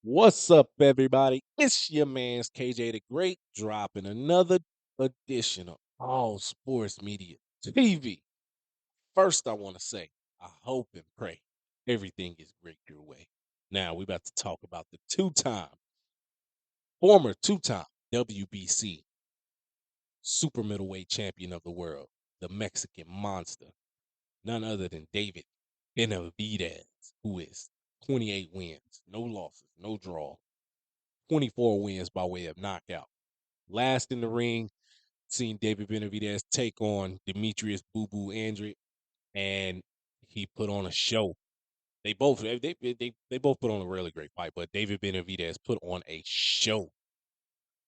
What's up, everybody? It's your man's KJ the Great dropping another edition of All Sports Media TV. First, I want to say, I hope and pray everything is great your way. Now, we're about to talk about the former two-time WBC super middleweight champion of the world, the Mexican monster, none other than David Benavidez, who is 28 wins, no losses, no draw, 24 wins by way of knockout. Last in the ring, seen David Benavidez take on Demetrius Boo Boo Andre, and he put on a show. They both put on a really great fight, but David Benavidez put on a show.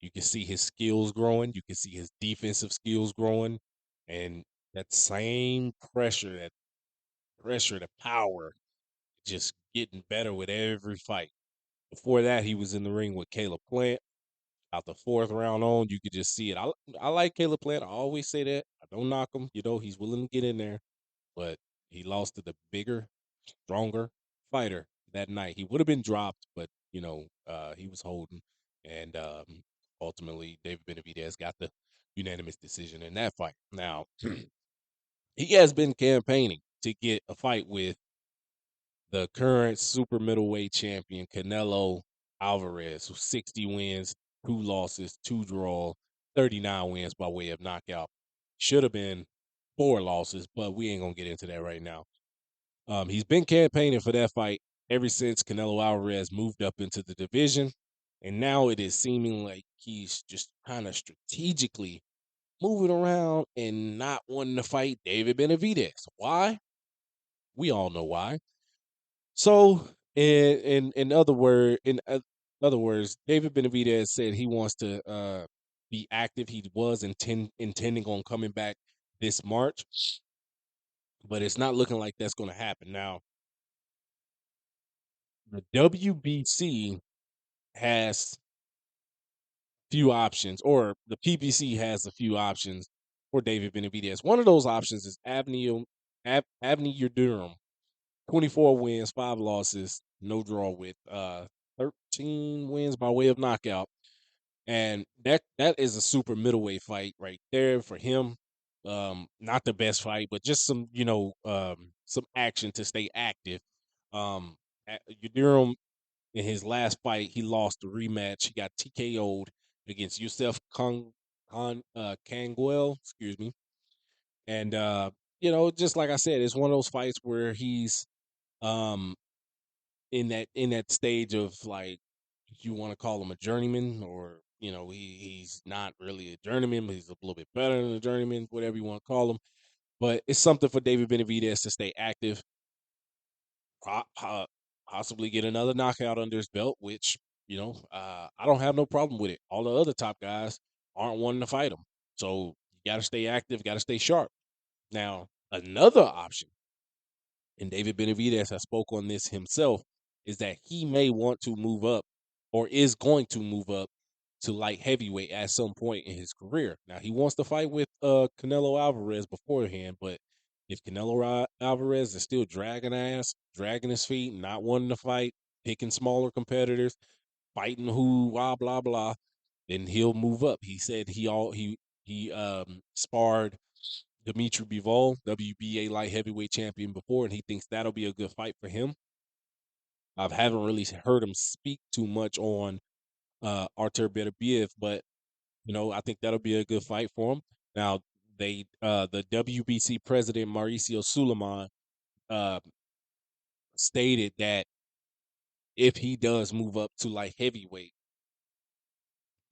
You can see his skills growing. You can see his defensive skills growing, and that same pressure, the power, just getting better with every fight. Before that, he was in the ring with Caleb Plant. Out the fourth round on, you could just see it. I like Caleb Plant. I always say that. I don't knock him. He's willing to get in there, but he lost to the bigger, stronger fighter that night. He would have been dropped, but he was holding, and ultimately David Benavidez got the unanimous decision in that fight. Now he has been campaigning to get a fight with the current super middleweight champion, Canelo Alvarez, who's 60 wins, 2 losses, 2 draws, 39 wins by way of knockout. Should have been 4 losses, but we ain't gonna get into that right now. He's been campaigning for that fight ever since Canelo Alvarez moved up into the division, and now it is seeming like he's just kind of strategically moving around and not wanting to fight David Benavidez. Why? We all know why. So, in other words, David Benavidez said he wants to be active. He was intending on coming back this March, but it's not looking like that's going to happen. Now, the WBC has few options, or the PBC has a few options for David Benavidez. One of those options is AVNI Yildirim, 24 wins, 5 losses, no draw with 13 wins by way of knockout. And that is a super middleweight fight right there for him. Not the best fight, but just some action to stay active. Yildirim, in his last fight, he lost the rematch. He got TKO'd against Yusef Kangwell, excuse me. And just like I said, it's one of those fights where he's um in that stage of, like, you want to call him a journeyman, or he's not really a journeyman, but he's a little bit better than a journeyman, whatever you want to call him. But it's something for David Benavidez to stay active, possibly get another knockout under his belt, which I don't have no problem with it. All the other top guys aren't wanting to fight him, so you got to stay active, got to stay sharp. Now, another option, and David Benavidez has spoke on this himself, is that he may want to move up, or is going to move up to light heavyweight at some point in his career. Now, he wants to fight with Canelo Alvarez beforehand, but if Alvarez is still dragging his feet, not wanting to fight, picking smaller competitors, fighting who, blah blah blah, then he'll move up. He said he sparred Dimitri Bivol, WBA light heavyweight champion, before, and he thinks that'll be a good fight for him. I haven't really heard him speak too much on Artur Beterbiev, but I think that'll be a good fight for him. Now, the WBC president Mauricio Suleiman uh, stated that if he does move up to light heavyweight,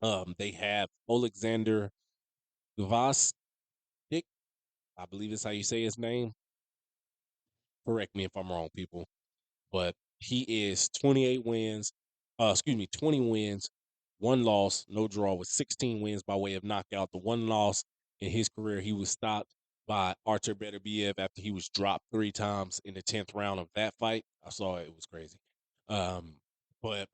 they have Oleksandr Gvozdyk, I believe is how you say his name. Correct me if I'm wrong, people. But he is 20 wins, 1 loss, no draw, with 16 wins by way of knockout. The 1 loss in his career, he was stopped by Artur Beterbiev after he was dropped 3 times in the 10th round of that fight. I saw it; it was crazy. But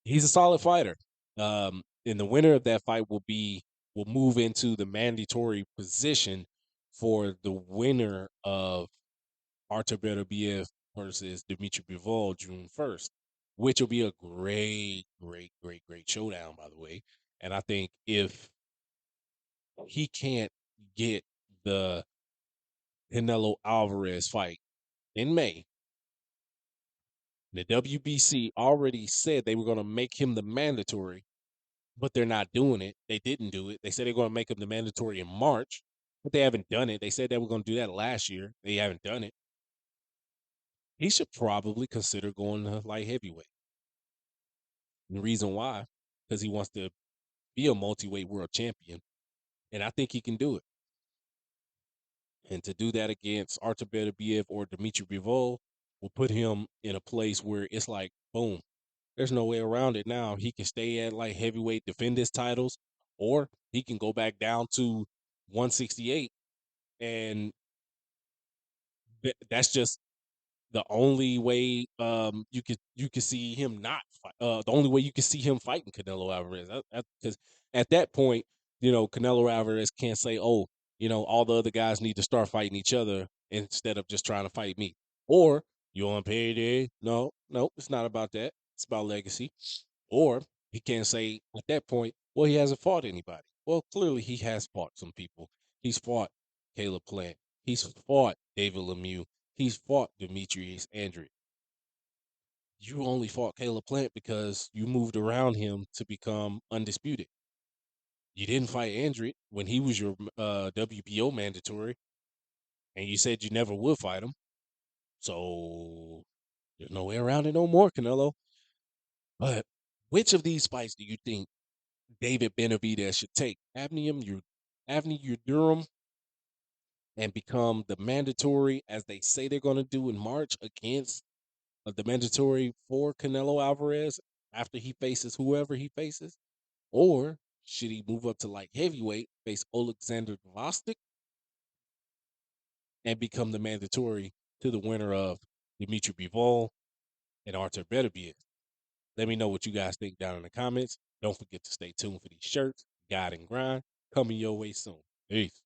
he's a solid fighter. And the winner of that fight will move into the mandatory position for the winner of Artur Beterbiev versus Dimitri Bivol June 1st. which will be a great, great, great, great showdown, by the way. And I think if he can't get the Canelo Alvarez fight in May, the WBC already said they were going to make him the mandatory, but they're not doing it. They didn't do it. They said they're going to make him the mandatory in March, but they haven't done it. They said they were going to do that last year. They haven't done it. He should probably consider going to light heavyweight. And the reason why, because he wants to be a multi-weight world champion, and I think he can do it. And to do that against Artur Beterbiev or Dmitry Bivol will put him in a place where it's like, boom, there's no way around it now. He can stay at like heavyweight, defend his titles, or he can go back down to 168. And that's just the only way you could see him not fight. The only way you can see him fighting Canelo Alvarez, because at that point, Canelo Alvarez can't say, "Oh, all the other guys need to start fighting each other instead of just trying to fight me." Or you on payday? No, no, it's not about that. It's about legacy. Or he can't say at that point, "Well, he hasn't fought anybody." Well, clearly he has fought some people. He's fought Caleb Plant. He's fought David Lemieux. He's fought Demetrius Andrew. You only fought Caleb Plant because you moved around him to become undisputed. You didn't fight Andrew when he was your WBO mandatory, and you said you never would fight him. So there's no way around it no more, Canelo. But which of these fights do you think David Benavidez should take? AVNI, Durham, and become the mandatory as they say they're going to do in March against the mandatory for Canelo Alvarez after he faces whoever he faces? Or should he move up to light heavyweight, face Oleksandr Gvozdyk, and become the mandatory to the winner of Dmitry Bivol and Artur Beterbiev? Let me know what you guys think down in the comments. Don't forget to stay tuned for these shirts, Guide and Grind, coming your way soon. Peace.